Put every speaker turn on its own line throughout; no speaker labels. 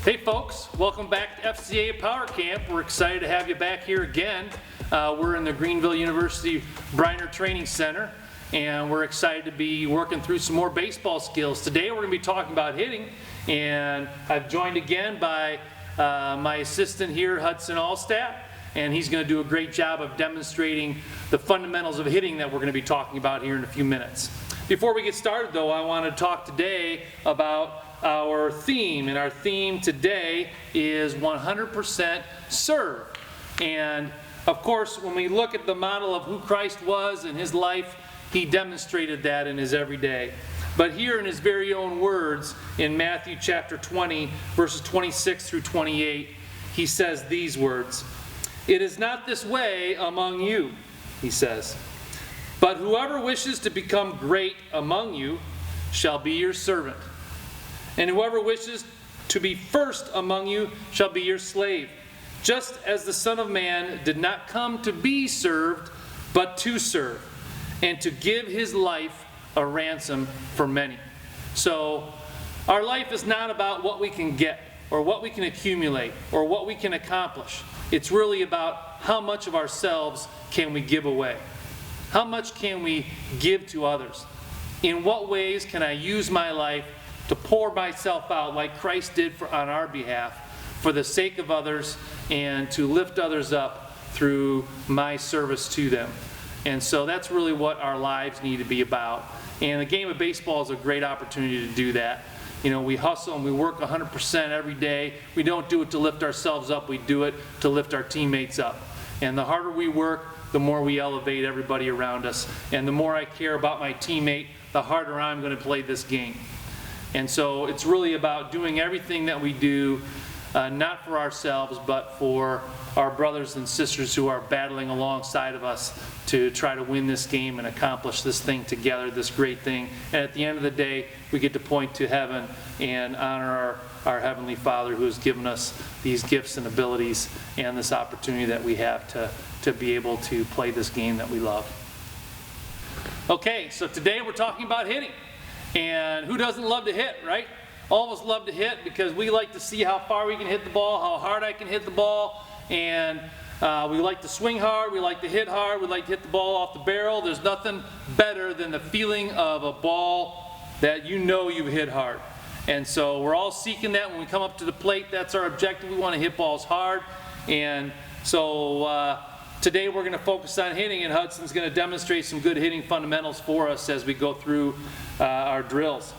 Hey folks, welcome back to FCA Power Camp. We're excited to have you back here again. We're in the Greenville University Briner Training Center, and we're excited to be working through some more baseball skills. Today we're going to be talking about hitting, and I've joined again by my assistant here, Hudson Allstat, and he's going to do a great job of demonstrating the fundamentals of hitting that we're going to be talking about here in a few minutes. Before we get started though, I want to talk today about our theme, and our theme today is 100% serve. And of course, when we look at the model of who Christ was in his life, he demonstrated that in his everyday. But here in his very own words, in Matthew chapter 20, verses 26 through 28, he says these words, "It is not this way among you," he says, "but whoever wishes to become great among you shall be your servant. And whoever wishes to be first among you shall be your slave, just as the Son of Man did not come to be served, but to serve, and to give his life a ransom for many." So, our life is not about what we can get, or what we can accumulate, or what we can accomplish. It's really about how much of ourselves can we give away. How much can we give to others? In what ways can I use my life to pour myself out like Christ did on our behalf for the sake of others and to lift others up through my service to them. And so that's really what our lives need to be about. And the game of baseball is a great opportunity to do that. You know, we hustle and we work 100% every day. We don't do it to lift ourselves up, we do it to lift our teammates up. And the harder we work, the more we elevate everybody around us. And the more I care about my teammate, the harder I'm going to play this game. And so it's really about doing everything that we do, not for ourselves, but for our brothers and sisters who are battling alongside of us to try to win this game and accomplish this thing together, this great thing. And at the end of the day, we get to point to heaven and honor our Heavenly Father who has given us these gifts and abilities and this opportunity that we have to be able to play this game that we love. Okay, so today we're talking about hitting. And who doesn't love to hit, right? All of us love to hit because we like to see how far we can hit the ball, how hard I can hit the ball, and we like to swing hard, we like to hit hard, we like to hit the ball off the barrel. There's nothing better than the feeling of a ball that you know you've hit hard. And so we're all seeking that when we come up to the plate. That's our objective. We want to hit balls hard. And so today we're going to focus on hitting, and Hudson's going to demonstrate some good hitting fundamentals for us as we go through our drills.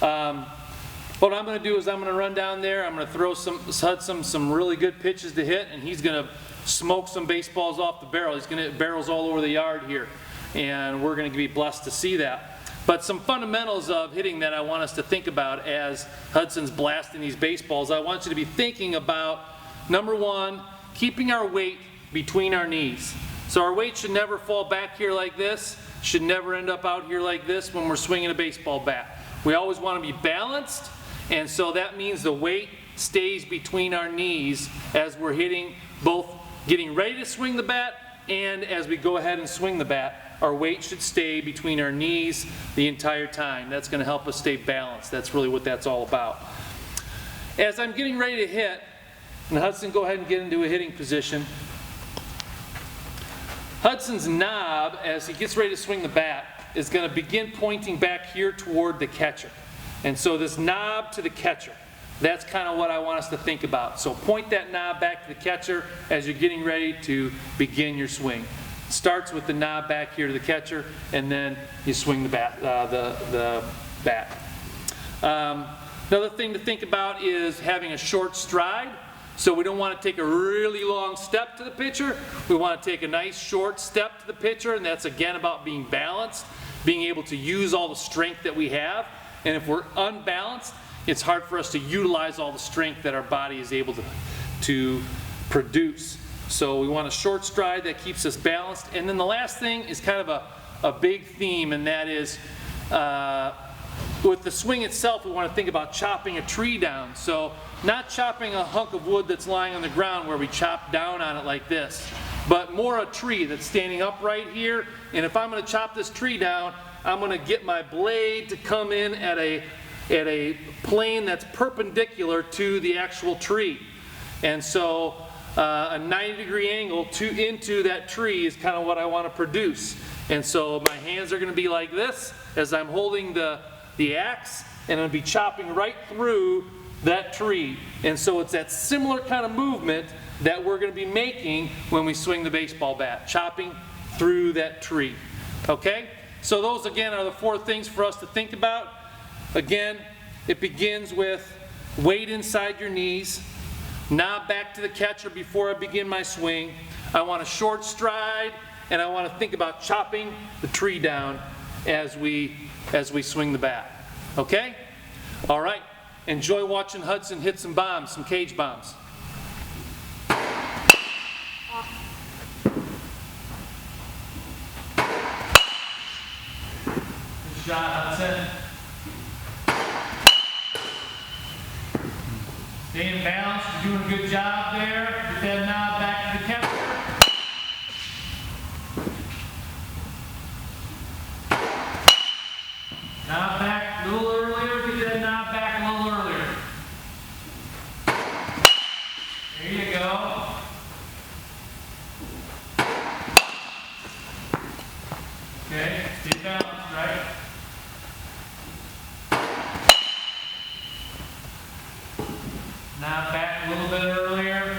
What I'm going to do is I'm going to run down there. I'm going to throw Hudson some really good pitches to hit, and he's going to smoke some baseballs off the barrel. He's going to hit barrels all over the yard here, and we're going to be blessed to see that. But some fundamentals of hitting that I want us to think about as Hudson's blasting these baseballs. I want you to be thinking about, number one, keeping our weight between our knees. So our weight should never fall back here like this, should never end up out here like this when we're swinging a baseball bat. We always want to be balanced, and so that means the weight stays between our knees as we're hitting, both getting ready to swing the bat and as we go ahead and swing the bat. Our weight should stay between our knees the entire time. That's going to help us stay balanced. That's really what that's all about. As I'm getting ready to hit, and Hudson, go ahead and get into a hitting position. Hudson's knob, as he gets ready to swing the bat, is going to begin pointing back here toward the catcher. And so this knob to the catcher, that's kind of what I want us to think about. So point that knob back to the catcher as you're getting ready to begin your swing. It starts with the knob back here to the catcher, and then you swing the bat. Another thing to think about is having a short stride. So we don't want to take a really long step to the pitcher. We want to take a nice short step to the pitcher, and that's again about being balanced, being able to use all the strength that we have. And if we're unbalanced, it's hard for us to utilize all the strength that our body is able to produce. So we want a short stride that keeps us balanced. And then the last thing is kind of a big theme, and that is with the swing itself, we want to think about chopping a tree down. So not chopping a hunk of wood that's lying on the ground where we chop down on it like this, but more a tree that's standing upright here. And if I'm going to chop this tree down, I'm going to get my blade to come in at a at a plane that's perpendicular to the actual tree. And so a 90-degree angle into that tree is kind of what I want to produce. And so my hands are going to be like this as I'm holding the axe, and I'm going to be chopping right through that tree. And so it's that similar kind of movement that we're going to be making when we swing the baseball bat, chopping through that tree. Okay? So those again are the 4 things for us to think about. Again, it begins with weight inside your knees, knob back to the catcher before I begin my swing. I want a short stride, and I want to think about chopping the tree down as we swing the bat. Okay? All right. Enjoy watching Hudson hit some bombs, some cage bombs. Good shot, Hudson. Stay in balance. You're doing a good job there. Get that knob back to the catcher. Knob back a little earlier. Get that knob back a little earlier. There you go. Okay, stay balanced, right? Knob back a little bit earlier.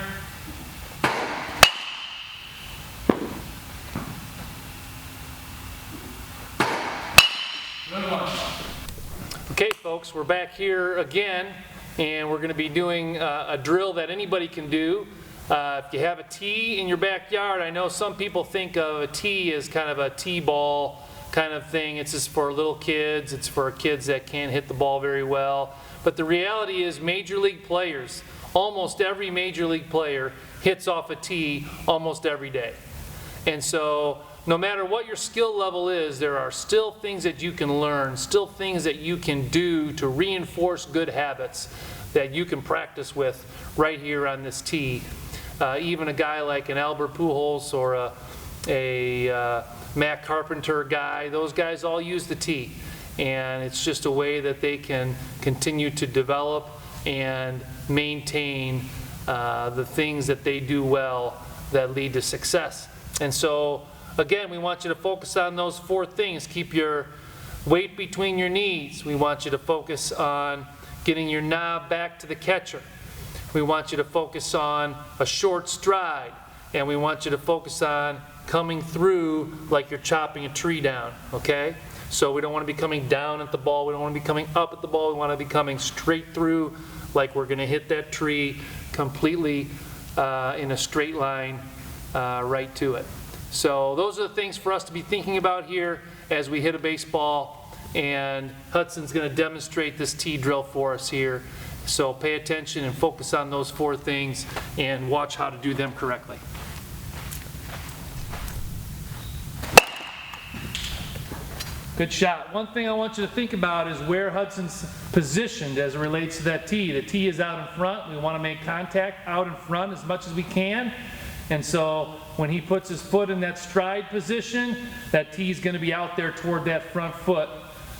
Good one. Okay, folks, we're back here again, and we're going to be doing a drill that anybody can do. If you have a tee in your backyard, I know some people think of a tee as kind of a tee-ball kind of thing. It's just for little kids. It's for kids that can't hit the ball very well. But the reality is major league players, almost every major league player hits off a tee almost every day. And so no matter what your skill level is, there are still things that you can learn, still things that you can do to reinforce good habits that you can practice with right here on this tee. Even a guy like an Albert Pujols or a Matt Carpenter guy, those guys all use the tee. And it's just a way that they can continue to develop and maintain the things that they do well that lead to success. And so, again, we want you to focus on those 4 things. Keep your weight between your knees. We want you to focus on getting your knob back to the catcher. We want you to focus on a short stride. And we want you to focus on coming through like you're chopping a tree down, okay? So we don't want to be coming down at the ball. We don't want to be coming up at the ball. We want to be coming straight through like we're going to hit that tree completely in a straight line right to it. So those are the things for us to be thinking about here as we hit a baseball. And Hudson's going to demonstrate this tee drill for us here. So pay attention and focus on those 4 things and watch how to do them correctly. Good shot. One thing I want you to think about is where Hudson's positioned as it relates to that tee. The tee is out in front. We want to make contact out in front as much as we can. And so when he puts his foot in that stride position, that tee is going to be out there toward that front foot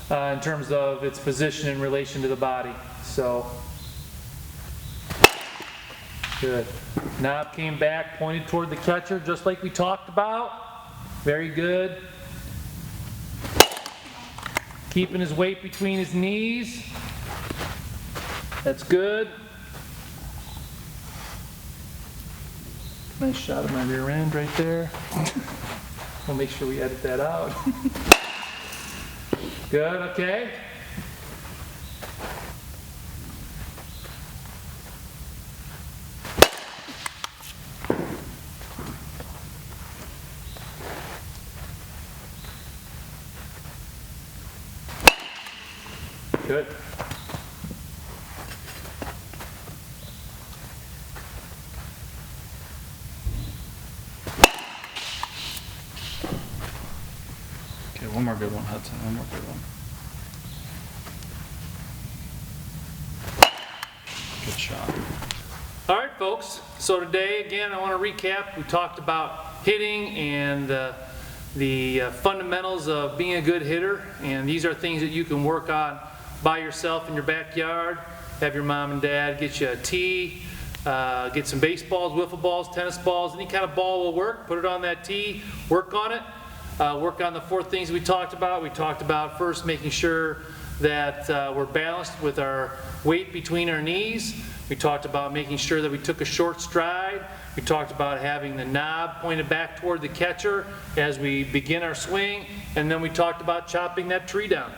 in terms of its position in relation to the body. So, good. Knob came back, pointed toward the catcher, just like we talked about. Very good. Keeping his weight between his knees. That's good. Nice shot of my rear end right there. We'll make sure we edit that out. Good, okay. Good.
Okay, one more good one, Hudson. One more good one. Good shot.
All right, folks. So today, again, I want to recap. We talked about hitting and the fundamentals of being a good hitter, and these are things that you can work on by yourself in your backyard, have your mom and dad get you a tee, get some baseballs, wiffle balls, tennis balls, any kind of ball will work. Put it on that tee, work on it. Work on the 4 things we talked about. We talked about first making sure that we're balanced with our weight between our knees. We talked about making sure that we took a short stride. We talked about having the knob pointed back toward the catcher as we begin our swing. And then we talked about chopping that tree down.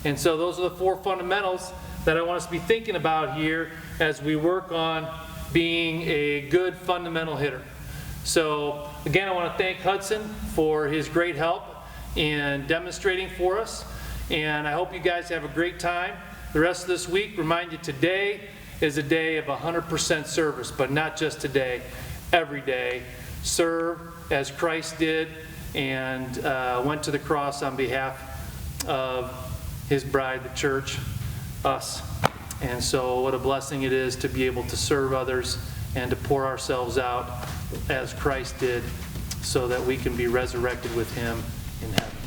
And so those are the 4 fundamentals that I want us to be thinking about here as we work on being a good fundamental hitter. So again, I want to thank Hudson for his great help in demonstrating for us. And I hope you guys have a great time the rest of this week. Remind you, today is a day of 100% service, but not just today, every day. Serve as Christ did and went to the cross on behalf of his bride, the church, us. And so what a blessing it is to be able to serve others and to pour ourselves out as Christ did, so that we can be resurrected with him in heaven.